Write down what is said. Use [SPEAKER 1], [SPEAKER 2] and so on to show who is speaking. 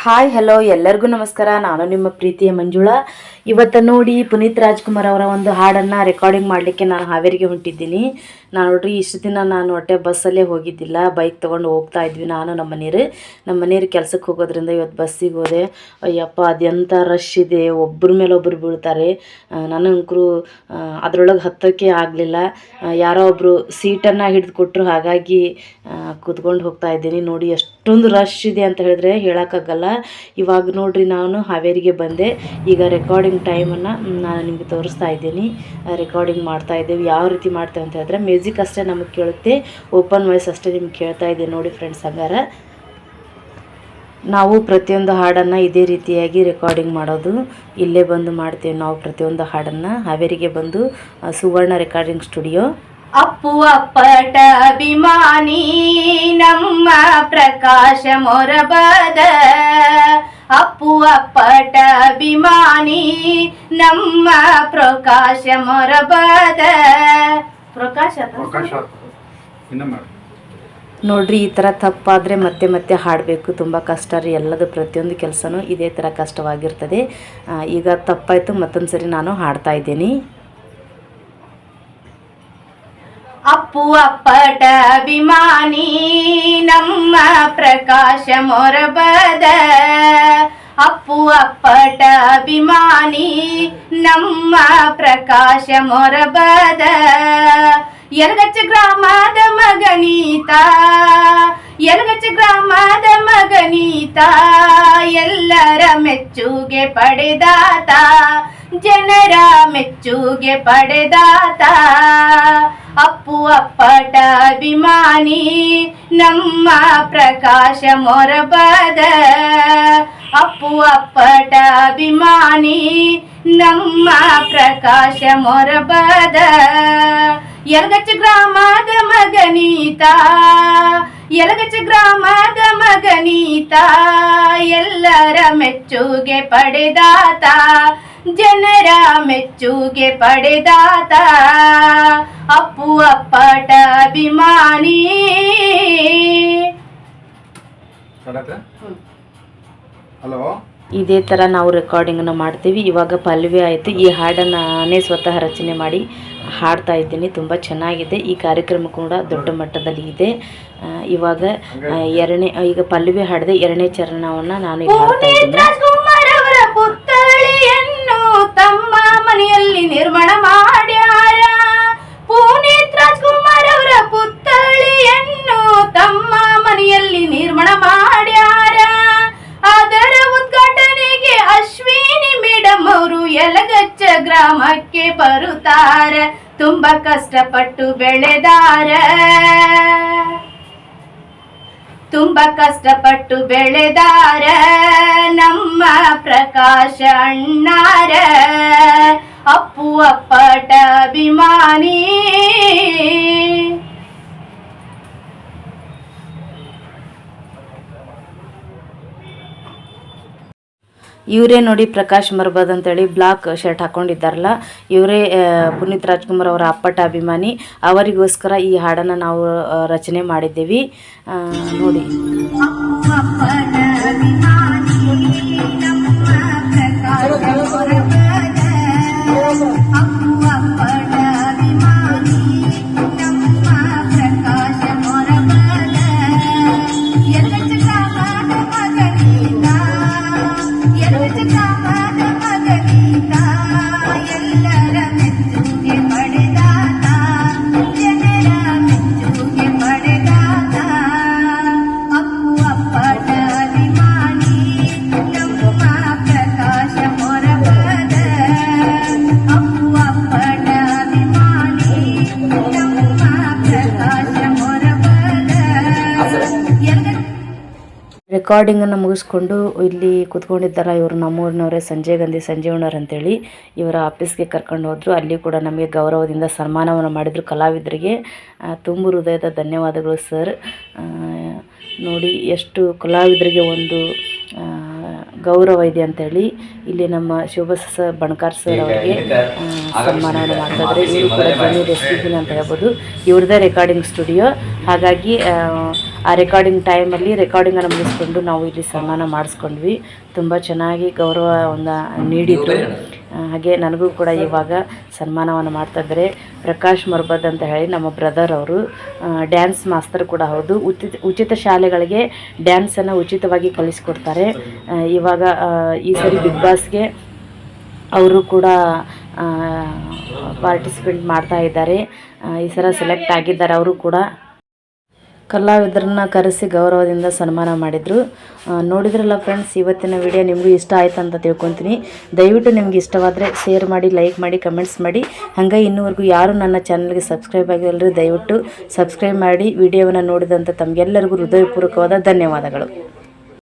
[SPEAKER 1] Hi hello ಎಲ್ಲರಿಗೂ ನಮಸ್ಕಾರ. ನಾನು ನಿಮ್ಮ ಪ್ರೀತಿಯ ಮಂಜುಳಾ. ಇವತ್ತು ನೋಡಿ ಪುನೀತ್ ರಾಜ್ಕುಮಾರ್ ಅವರ ಒಂದು ಹಾಡನ್ನು ರೆಕಾರ್ಡಿಂಗ್ ಮಾಡಲಿಕ್ಕೆ ನಾನು ಹಾವೇರಿಗೆ ಹೊಂಟಿದ್ದೀನಿ. ನಾನು ನೋಡ್ರಿ ಇಷ್ಟು ದಿನ ನಾನು ಹೊಟ್ಟೆ ಬಸ್ಸಲ್ಲೇ ಹೋಗಿದ್ದಿಲ್ಲ, ಬೈಕ್ ತೊಗೊಂಡು ಹೋಗ್ತಾ ಇದ್ವಿ ನಾನು ನಮ್ಮ ಮನೆಯವ್ರು ಕೆಲಸಕ್ಕೆ ಹೋಗೋದ್ರಿಂದ ಇವತ್ತು ಬಸ್ಸಿಗೆ ಹೋದೆ. ಅಯ್ಯಪ್ಪ ಅದೆಂಥ ರಶ್ ಇದೆ, ಒಬ್ಬರ ಮೇಲೆ ಒಬ್ಬರು ಬೀಳ್ತಾರೆ. ನನಗಂಕರು ಅದರೊಳಗೆ ಹತ್ತೋಕ್ಕೆ ಆಗಲಿಲ್ಲ. ಯಾರೋ ಒಬ್ಬರು ಸೀಟನ್ನು ಹಿಡಿದು ಕೊಟ್ಟರು, ಹಾಗಾಗಿ ಕೂತ್ಕೊಂಡು ಹೋಗ್ತಾ ಇದ್ದೀನಿ. ನೋಡಿ ಎಷ್ಟೊಂದು ರಶ್ ಇದೆ ಅಂತ ಹೇಳಿದ್ರೆ ಹೇಳೋಕ್ಕಾಗಲ್ಲ. ಇವಾಗ ನೋಡ್ರಿ ನಾನು ಹಾವೇರಿಗೆ ಬಂದೆ. ಈಗ ರೆಕಾರ್ಡಿಂಗ್ ಟೈಮನ್ನು ನಾನು ನಿಮಗೆ ತೋರಿಸ್ತಾ ಇದ್ದೀನಿ. ರೆಕಾರ್ಡಿಂಗ್ ಮಾಡ್ತಾ ಇದ್ದೇವೆ. ಯಾವ ರೀತಿ ಮಾಡ್ತೇವೆ ಅಂತ ಹೇಳಿದ್ರೆ ಮ್ಯೂಸಿಕ್ ಅಷ್ಟೇ ನಮಗೆ ಕೇಳುತ್ತೆ, ಓಪನ್ ವಾಯ್ಸ್ ಅಷ್ಟೇ ನಿಮ್ಗೆ ಕೇಳ್ತಾ ಇದೆ. ನೋಡಿ ಫ್ರೆಂಡ್ಸ್, ಹಂಗಾರ ನಾವು ಪ್ರತಿಯೊಂದು ಹಾಡನ್ನು ಇದೇ ರೀತಿಯಾಗಿ ರೆಕಾರ್ಡಿಂಗ್ ಮಾಡೋದು. ಇಲ್ಲೇ ಬಂದು ಮಾಡ್ತೇವೆ ನಾವು ಪ್ರತಿಯೊಂದು ಹಾಡನ್ನು. ಹಾವೇರಿಗೆ ಬಂದು ಸುವರ್ಣ ರೆಕಾರ್ಡಿಂಗ್ ಸ್ಟುಡಿಯೋ.
[SPEAKER 2] ಅಪ್ಪು ಅಪ್ಪಟ ಅಭಿಮಾನಿ ನಮ್ಮ ಪ್ರಕಾಶ ಮೊರಬದ. ಅಪ್ಪು ಅಪ್ಪಟ ಅಭಿಮಾನಿ ನಮ್ಮ ಪ್ರಕಾಶ ಮೊರಬದ.
[SPEAKER 1] ನೋಡ್ರಿ, ಈ ಥರ ತಪ್ಪಾದರೆ ಮತ್ತೆ ಮತ್ತೆ ಹಾಡಬೇಕು. ತುಂಬ ಕಷ್ಟ ರೀ, ಎಲ್ಲದು ಪ್ರತಿಯೊಂದು ಕೆಲಸನೂ ಇದೇ ಥರ ಕಷ್ಟವಾಗಿರ್ತದೆ. ಈಗ ತಪ್ಪಾಯಿತು, ಮತ್ತೊಂದು ಸರಿ ನಾನು ಹಾಡ್ತಾ ಇದ್ದೀನಿ.
[SPEAKER 2] ಅಪ್ಪು ಅಪ್ಪಟ ಅಭಿಮಾನಿ ನಮ್ಮ ಪ್ರಕಾಶ ಮೊರಬದ. ಅಪ್ಪು ಅಪ್ಪಟ ಅಭಿಮಾನಿ ನಮ್ಮ ಪ್ರಕಾಶ ಮೊರಬದ. ಯಲಗಚ್ಚ ಗ್ರಾಮದ ಮಗನೀತ, ಯಲಗಚ್ಚ ಗ್ರಾಮದ ಮಗನೀತ, ಎಲ್ಲರ ಮೆಚ್ಚುಗೆ ಪಡೆದಾತ, ಜನರ ಮೆಚ್ಚುಗೆ ಪಡೆದಾತ. ಅಪ್ಪು ಅಪ್ಪಟ ಅಭಿಮಾನಿ ನಮ್ಮ ಪ್ರಕಾಶ ಮೊರಬದ. ಅಪ್ಪು ಅಪ್ಪಟ ಅಭಿಮಾನಿ ನಮ್ಮ ಪ್ರಕಾಶ ಮೊರಬದ. ಯಲಗಚ್ಚ ಗ್ರಾಮದ ಮಗನೀತ, ಯಲಗಚ್ಚ ಗ್ರಾಮದ ಮಗನೀತ, ಎಲ್ಲರ ಮೆಚ್ಚುಗೆ ಪಡೆದಾತ, ಜನರ ಮೆಚ್ಚುಗೆ ಪಡೆದಾತ. ಅಪ್ಪು ಅಪ್ಪಟ ಅಭಿಮಾನಿ.
[SPEAKER 1] ಇದೇ ಥರ ನಾವು ರೆಕಾರ್ಡಿಂಗನ್ನು ಮಾಡ್ತೀವಿ. ಇವಾಗ ಪಲ್ವಿ ಆಯಿತು. ಈ ಹಾಡನ್ನು ನಾನೇ ಸ್ವತಃ ರಚನೆ ಮಾಡಿ ಹಾಡ್ತಾ ಇದ್ದೀನಿ. ತುಂಬ ಚೆನ್ನಾಗಿದೆ. ಈ ಕಾರ್ಯಕ್ರಮ ಕೂಡ ದೊಡ್ಡ ಮಟ್ಟದಲ್ಲಿ ಇದೆ. ಇವಾಗ ಈಗ ಪಲ್ವಿ ಹಾಡಿದೆ, ಎರಡನೇ ಚರಣವನ್ನು ನಾನು ಈಗ ಹಾಡ್ತಾ ಇದ್ದೀನಿ.
[SPEAKER 2] ಅವರ ಪುತ್ಥಳಿಯನ್ನು ತಮ್ಮ ಮನೆಯಲ್ಲಿ ನಿರ್ಮಾಣ ಮಾಡ್ಯಾರ. ಪುನೀತ್ ರಾಜ್ಕುಮಾರ್ ಅವರ ಪುತ್ಥಳಿಯನ್ನು ತಮ್ಮ ಮನೆಯಲ್ಲಿ ನಿರ್ಮಾಣ ಮಾಡ್ಯಾರ. ಅದರ ಉದ್ಘಾಟನೆಗೆ ಅಶ್ವಿನಿ ಮೇಡಮ್ ಅವರು ಯಲಗಚ್ಚ ಗ್ರಾಮಕ್ಕೆ ಬರುತ್ತಾರ. ತುಂಬಾ ಕಷ್ಟಪಟ್ಟು ಬೆಳೆದಾರ, ತುಂಬ ಕಷ್ಟಪಟ್ಟು ಬೆಳೆದಾರ ನಮ್ಮ ಪ್ರಕಾಶ ಅಣ್ಣಾರ. ಅಪ್ಪು ಅಪ್ಪಟ ಅಭಿಮಾನಿ.
[SPEAKER 1] ಇವರೇ ನೋಡಿ ಪ್ರಕಾಶ್ ಮರ್ಬದ್ ಅಂತೇಳಿ ಬ್ಲಾಕ್ ಶರ್ಟ್ ಹಾಕ್ಕೊಂಡಿದ್ದಾರಲ್ಲ, ಇವರೇ ಪುನೀತ್ ರಾಜ್ಕುಮಾರ್ ಅವರ ಅಪ್ಪಟ ಅಭಿಮಾನಿ. ಅವರಿಗೋಸ್ಕರ ಈ ಹಾಡನ್ನು ನಾವು ರಚನೆ ಮಾಡಿದ್ದೀವಿ. ನೋಡಿ. ರೆಕಾರ್ಡಿಂಗನ್ನು ಮುಗಿಸ್ಕೊಂಡು ಇಲ್ಲಿ ಕೂತ್ಕೊಂಡಿದ್ದಾರೆ. ಇವರು ನಮ್ಮೂರಿನವರೇ, ಸಂಜೀವಣ್ಣವ್ರು ಅಂತೇಳಿ. ಇವರ ಆಫೀಸ್ಗೆ ಕರ್ಕೊಂಡು ಹೋದರು. ಅಲ್ಲಿ ಕೂಡ ನಮಗೆ ಗೌರವದಿಂದ ಸನ್ಮಾನವನ್ನು ಮಾಡಿದರು. ಕಲಾವಿದರಿಗೆ ತುಂಬ ಹೃದಯದ ಧನ್ಯವಾದಗಳು ಸರ್. ನೋಡಿ ಎಷ್ಟು ಕಲಾವಿದರಿಗೆ ಒಂದು ಗೌರವ ಇದೆ ಅಂತೇಳಿ ಇಲ್ಲಿ ನಮ್ಮ ಶಿವಬಸ ಬಣಕಾರ್ ಸರ್ ಅವರಿಗೆ ಸನ್ಮಾನವನ್ನು ಮಾಡ್ತಾಯಿದ್ದಾರೆ. ಇವರು ಕೂಡ ಧ್ವನಿ ರೆಸಿಪಿನ ಅಂತ ಹೇಳ್ಬೋದು. ಇವ್ರದ್ದೇ ರೆಕಾರ್ಡಿಂಗ್ ಸ್ಟುಡಿಯೋ. ಹಾಗಾಗಿ ಆ ರೆಕಾರ್ಡಿಂಗ್ ಟೈಮಲ್ಲಿ ರೆಕಾರ್ಡಿಂಗನ್ನು ಮುಗಿಸ್ಕೊಂಡು ನಾವು ಇಲ್ಲಿ ಸನ್ಮಾನ ಮಾಡಿಸ್ಕೊಂಡ್ವಿ. ತುಂಬ ಚೆನ್ನಾಗಿ ಗೌರವವನ್ನು ನೀಡಿದರು. ಹಾಗೆ ನನಗೂ ಕೂಡ ಇವಾಗ ಸನ್ಮಾನವನ್ನು ಮಾಡ್ತಾಯಿದ್ದಾರೆ. ಪ್ರಕಾಶ್ ಮರ್ಬದ್ ಅಂತ ಹೇಳಿ ನಮ್ಮ ಬ್ರದರ್ ಅವರು ಡ್ಯಾನ್ಸ್ ಮಾಸ್ತರ್ ಕೂಡ ಹೌದು. ಉಚಿತ ಶಾಲೆಗಳಿಗೆ ಡ್ಯಾನ್ಸನ್ನು ಉಚಿತವಾಗಿ ಕಲಿಸ್ಕೊಡ್ತಾರೆ. ಇವಾಗ ಈ ಸರಿ ಬಿಗ್ ಬಾಸ್ಗೆ ಅವರು ಕೂಡ ಪಾರ್ಟಿಸಿಪೇಟ್ ಮಾಡ್ತಾ ಇದ್ದಾರೆ. ಈ ಸಲ ಸೆಲೆಕ್ಟ್ ಆಗಿದ್ದಾರೆ. ಅವರು ಕೂಡ ಕಲಾವಿದರನ್ನ ಕರೆಸಿ ಗೌರವದಿಂದ ಸನ್ಮಾನ ಮಾಡಿದರು. ನೋಡಿದ್ರಲ್ಲ ಫ್ರೆಂಡ್ಸ್, ಇವತ್ತಿನ ವಿಡಿಯೋ ನಿಮಗೂ ಇಷ್ಟ ಆಯ್ತು ಅಂತ ತಿಳ್ಕೊತೀನಿ. ದಯವಿಟ್ಟು ನಿಮ್ಗೆ ಇಷ್ಟವಾದರೆ ಶೇರ್ ಮಾಡಿ, ಲೈಕ್ ಮಾಡಿ, ಕಮೆಂಟ್ಸ್ ಮಾಡಿ. ಹಾಗೆ ಇನ್ನೂವರೆಗೂ ಯಾರು ನನ್ನ ಚಾನಲ್ಗೆ ಸಬ್ಸ್ಕ್ರೈಬ್ ಆಗಿಲ್ಲರಿ ದಯವಿಟ್ಟು ಸಬ್ಸ್ಕ್ರೈಬ್ ಮಾಡಿ. ವಿಡಿಯೋವನ್ನು ನೋಡಿದಂಥ ತಮಗೆಲ್ಲರಿಗೂ ಹೃದಯಪೂರ್ವಕವಾದ ಧನ್ಯವಾದಗಳು.